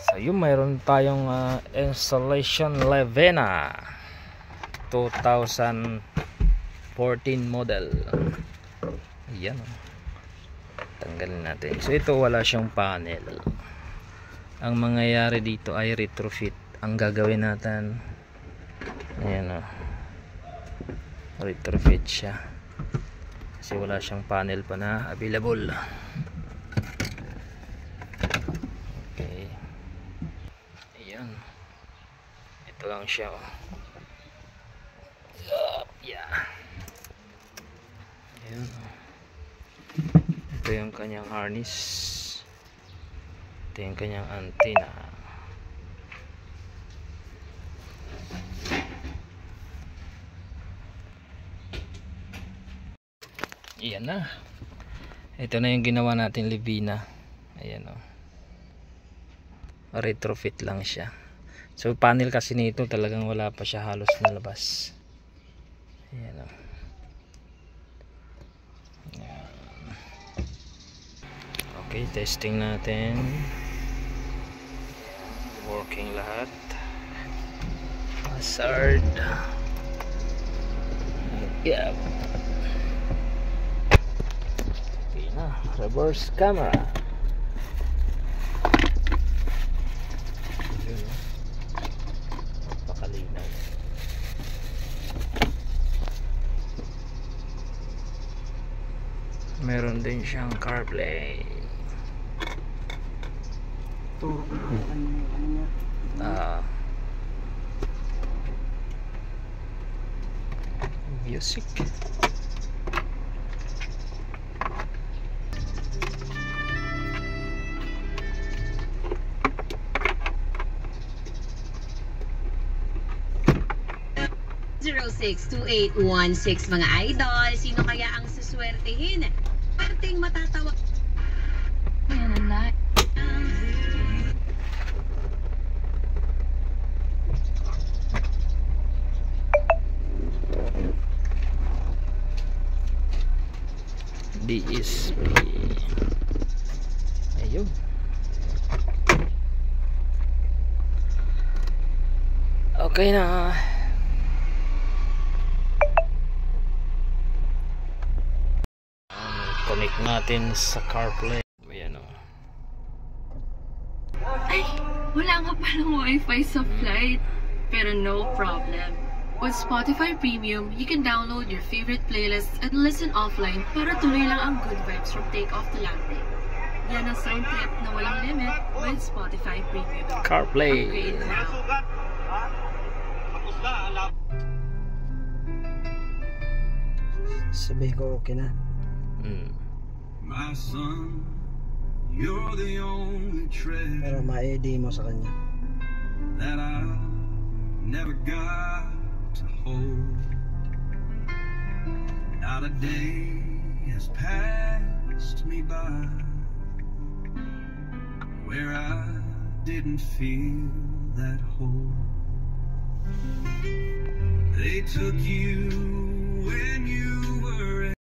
So yun, mayroon tayong installation Levena 2014 model. Ayan, tanggalin natin. So ito, wala siyang panel. Ang mangyayari dito ay retrofit ang gagawin natin. Ayan, retrofit siya kasi wala siyang panel pa na available. Okay, ayan, ito lang siya. Yeah, ayan. Ito yung kanyang harness, ito yung kanyang antenna. Ayan na. Ito na yung ginawa natin Levena. Ayan o. Retrofit lang siya. So panel kasi nito talagang wala pa siya halos nalabas. Ayan o. Okay, testing natin. Working lahat. Hazard. Yeah. Reverse camera. Pakalinaw. Meron din siyang CarPlay. Music. (062816) mga idol, sino kaya ang suswertehin? Parting matatawa. Ayan na. DSP. Ayun. Okay na. Connect natin sa CarPlay. Ayan o. Ay, wala nga palang wifi sa flight. Pero no problem. With Spotify Premium, you can download your favorite playlists and listen offline para tuloy lang ang good vibes from takeoff to landing. Yan ang sound trip na walang limit with Spotify Premium. CarPlay. Upgrade now. Sabi ko okay na. My son, you're the only treasure Pero ma-ED mo sa kanya. that I never got to hold. Not a day has passed me by where I didn't feel that hole. They took you when you were